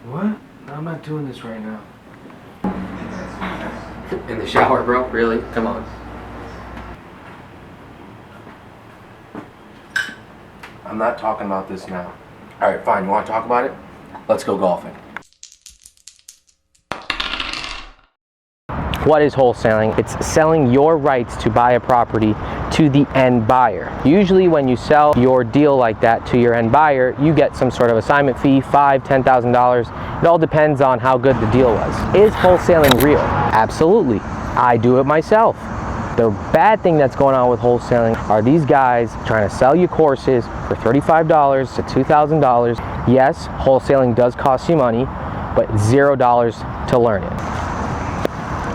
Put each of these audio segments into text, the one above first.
What? I'm not doing this right now. In the shower, bro? Really? Come on. I'm not talking about this now. Alright, fine. You want to talk about it? Let's go golfing. What is wholesaling? It's selling your rights to buy a property to the end buyer. Usually when you sell your deal like that to your end buyer, you get some sort of assignment fee, $5,000, $10,000. It all depends on how good the deal was. Is wholesaling real? Absolutely. I do it myself. The bad thing that's going on with wholesaling are these guys trying to sell you courses for $35 to $2,000. Yes, wholesaling does cost you money, but $0 to learn it.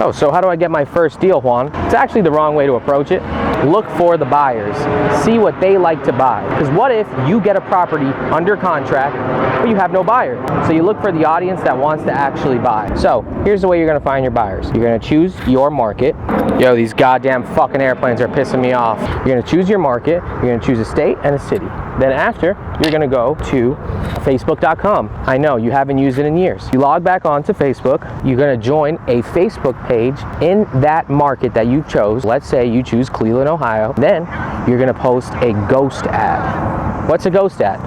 Oh, so how do I get my first deal, Juan? It's actually the wrong way to approach it. Look for the buyers. See what they like to buy. Because what if you get a property under contract, but you have no buyer? So you look for the audience that wants to actually buy. So here's the way you're gonna find your buyers. You're gonna choose your market. Yo, these goddamn fucking airplanes are pissing me off. You're gonna choose your market. You're gonna choose a state and a city. Then after, you're gonna go to Facebook.com. I know, you haven't used it in years. You log back onto Facebook. You're gonna join a Facebook page in that market that you chose. Let's say you choose Cleveland, Ohio. Then you're gonna post a ghost ad. What's a ghost ad?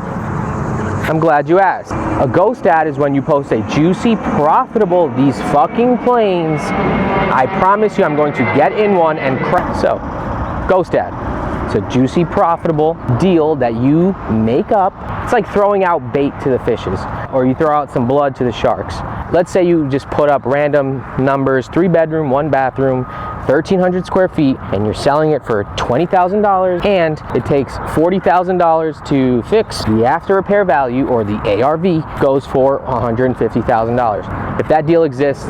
I'm glad you asked. A ghost ad is when you post a juicy, profitable, these fucking planes. I promise you I'm going to get in one and crack. So, ghost ad. It's a juicy, profitable deal that you make up. It's like throwing out bait to the fishes, or you throw out some blood to the sharks. Let's say you just put up random numbers, 3-bedroom, 1-bathroom, 1,300 square feet, and you're selling it for $20,000, and it takes $40,000 to fix. The after repair value, or the ARV, goes for $150,000. If that deal exists,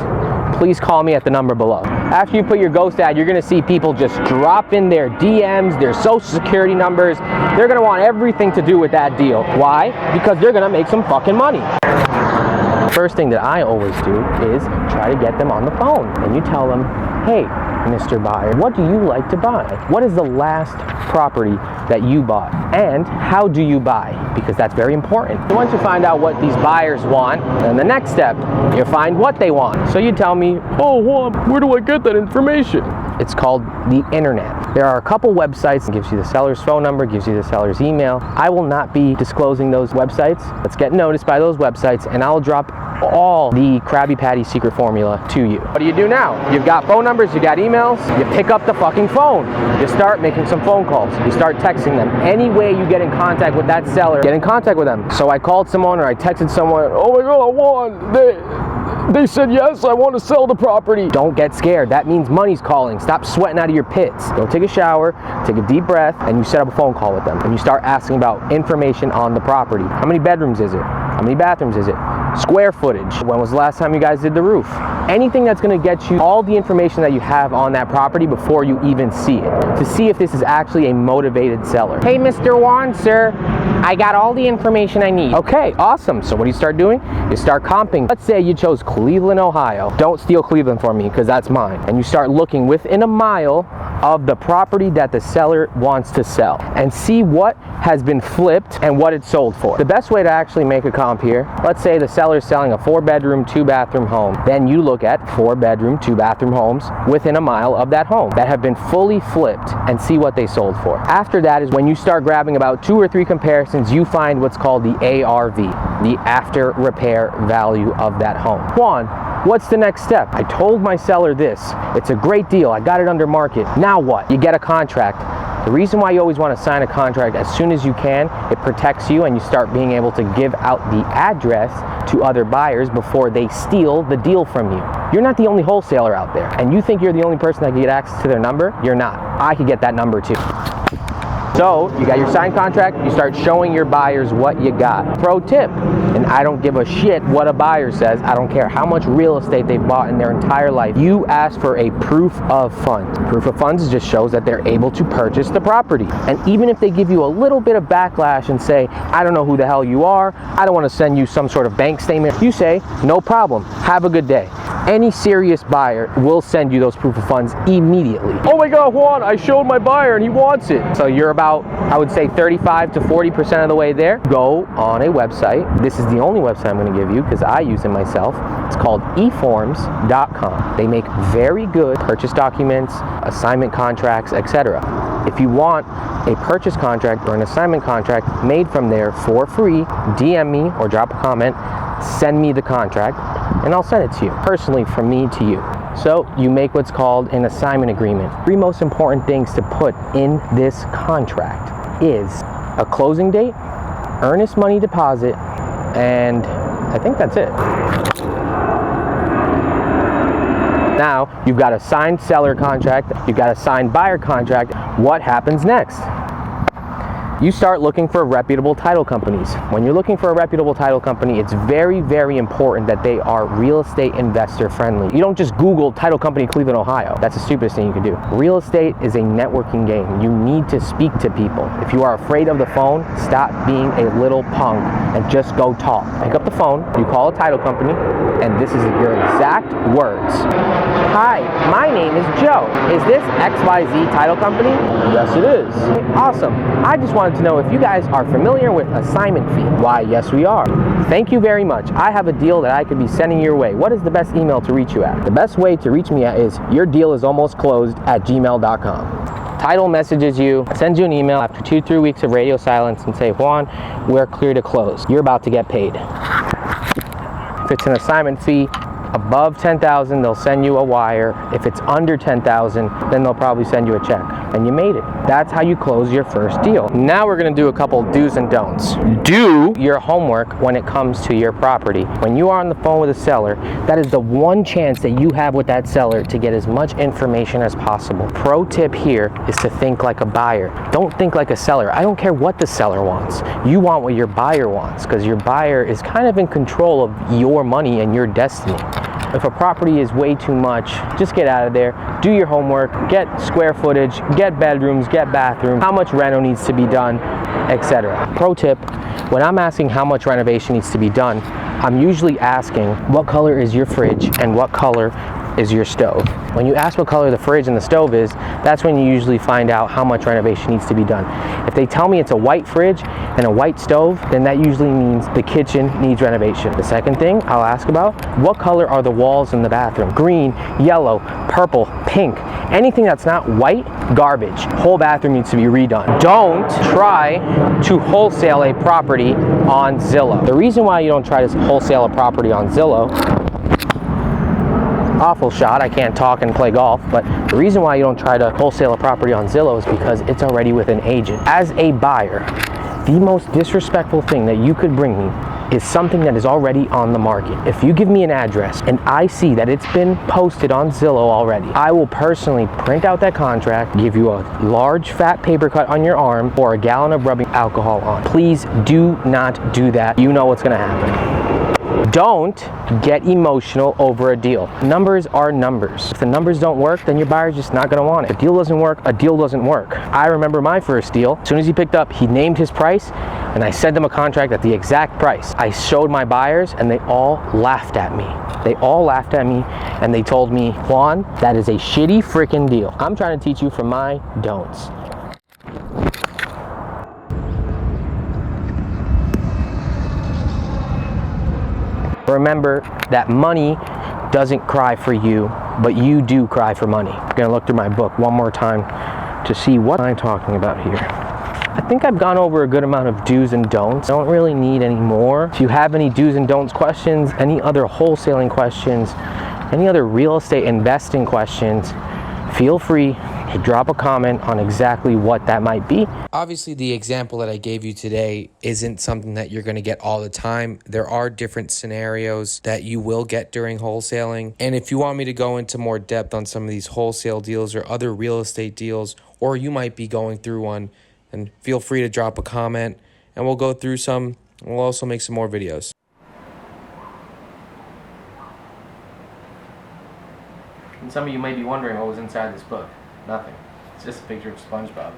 please call me at the number below. After you put your ghost ad, you're gonna see people just drop in their DMs, their social security numbers. They're gonna want everything to do with that deal. Why? Because they're gonna make some fucking money. First thing that I always do is try to get them on the phone, and you tell them, hey, Mr. Buyer, what do you like to buy? What is the last property that you bought? And how do you buy? Because that's very important. So once you find out what these buyers want, then the next step, you find what they want. So you tell me, oh, Juan, where do I get that information? It's called the internet. There are a couple websites. It gives you the seller's phone number, gives you the seller's email. I will not be disclosing those websites. Let's get noticed by those websites, and I'll drop all the Krabby Patty secret formula to you. What do you do now? You've got phone numbers, you got emails, you pick up the fucking phone. You start making some phone calls. You start texting them. Any way you get in contact with that seller, get in contact with them. So I called someone, or I texted someone, oh my God, Juan, they said yes, I want to sell the property. Don't get scared. That means money's calling. Stop sweating out of your pits. Go take a shower, take a deep breath, and you set up a phone call with them. And you start asking about information on the property. How many bedrooms is it? How many bathrooms is it? Square footage. When was the last time you guys did the roof? Anything that's going to get you all the information that you have on that property before you even see it, to see if this is actually a motivated seller. Hey, Mr. Juan, sir, I got all the information I need. Okay, awesome. So what do you start doing? You start comping. Let's say you chose Cleveland, Ohio. Don't steal Cleveland from me, because that's mine. And you start looking within a mile of the property that the seller wants to sell, and see what has been flipped and what it's sold for. The best way to actually make a comp here, let's say the seller's selling a 4-bedroom, 2-bathroom home. Then you look at 4-bedroom, 2-bathroom homes within a mile of that home that have been fully flipped, and see what they sold for. After that is when you start grabbing about 2 or 3 comparisons, you find what's called the ARV, the after repair value of that home. Juan, what's the next step? I told my seller this. It's a great deal. I got it under market. Now what? You get a contract. The reason why you always want to sign a contract as soon as you can, it protects you, and you start being able to give out the address to other buyers before they steal the deal from you. You're not the only wholesaler out there, and you think you're the only person that can get access to their number? You're not. I could get that number too. So you got your signed contract, you start showing your buyers what you got. Pro tip, and I don't give a shit what a buyer says, I don't care how much real estate they've bought in their entire life, you ask for a proof of funds. Proof of funds just shows that they're able to purchase the property. And even if they give you a little bit of backlash and say, I don't know who the hell you are, I don't want to send you some sort of bank statement, you say, no problem, have a good day. Any serious buyer will send you those proof of funds immediately. Oh my God, Juan, I showed my buyer and he wants it. So you're about, I would say 35 to 40% of the way there. Go on a website. This is the only website I'm gonna give you because I use it myself. It's called eforms.com. They make very good purchase documents, assignment contracts, etc. If you want a purchase contract or an assignment contract made from there for free, DM me or drop a comment, send me the contract, and I'll send it to you, personally from me to you. So you make what's called an assignment agreement. Three most important things to put in this contract is a closing date, earnest money deposit, and I think that's it. Now, you've got a signed seller contract, you've got a signed buyer contract. What happens next? You start looking for reputable title companies. When you're looking for a reputable title company, it's very, very important that they are real estate investor friendly. You don't just Google title company Cleveland, Ohio. That's the stupidest thing you can do. Real estate is a networking game. You need to speak to people. If you are afraid of the phone, stop being a little punk and just go talk. Pick up the phone, you call a title company, and this is your exact words. Hi, my name is Joe. Is this XYZ title company? Yes, it is. Awesome. I just wanted to know if you guys are familiar with assignment fee. Why, yes, we are. Thank you very much. I have a deal that I could be sending your way. What is the best email to reach you at? The best way to reach me at is yourdealisalmostclosed@gmail.com. Title messages you, sends you an email after 2-3 weeks of radio silence and say, Juan, we're clear to close. You're about to get paid. If it's an assignment fee above $10,000, they'll send you a wire. If it's under $10,000, then they'll probably send you a check. And you made it. That's how you close your first deal. Now we're gonna do a couple do's and don'ts. Do your homework when it comes to your property. When you are on the phone with a seller, that is the one chance that you have with that seller to get as much information as possible. Pro tip here is to think like a buyer. Don't think like a seller. I don't care what the seller wants. You want what your buyer wants, because your buyer is kind of in control of your money and your destiny. If a property is way too much, just get out of there, do your homework, get square footage, get bedrooms, get bathrooms, how much reno needs to be done, etc. Pro tip, when I'm asking how much renovation needs to be done, I'm usually asking what color is your fridge and what color is your stove. When you ask what color the fridge and the stove is, that's when you usually find out how much renovation needs to be done. If they tell me it's a white fridge and a white stove, then that usually means the kitchen needs renovation. The second thing I'll ask about, what color are the walls in the bathroom? Green, yellow, purple, pink. Anything that's not white, garbage. Whole bathroom needs to be redone. Don't try to wholesale a property on Zillow. The reason why you don't try to wholesale a property on Zillow, awful shot, I can't talk and play golf, but the reason why you don't try to wholesale a property on Zillow is because it's already with an agent. As a buyer, the most disrespectful thing that you could bring me is something that is already on the market. If you give me an address and I see that it's been posted on Zillow already, I will personally print out that contract, give you a large fat paper cut on your arm, or a gallon of rubbing alcohol on. Please do not do that. You know what's gonna happen. Don't get emotional over a deal. Numbers are numbers. If the numbers don't work, then your buyer's just not gonna want it. If a deal doesn't work, a deal doesn't work. I remember my first deal. As soon as he picked up, he named his price, and I sent him a contract at the exact price. I showed my buyers, and they all laughed at me. They all laughed at me, and they told me, Juan, that is a shitty freaking deal. I'm trying to teach you from my don'ts. Remember that money doesn't cry for you, but you do cry for money. I'm gonna look through my book one more time to see what I'm talking about here. I think I've gone over a good amount of do's and don'ts. I don't really need any more. If you have any do's and don'ts questions, any other wholesaling questions, any other real estate investing questions, feel free to drop a comment on exactly what that might be. Obviously, the example that I gave you today isn't something that you're going to get all the time. There are different scenarios that you will get during wholesaling. And if you want me to go into more depth on some of these wholesale deals or other real estate deals, or you might be going through one, then feel free to drop a comment and we'll go through some. We'll also make some more videos. And some of you might be wondering what was inside this book. Nothing. It's just a picture of SpongeBob.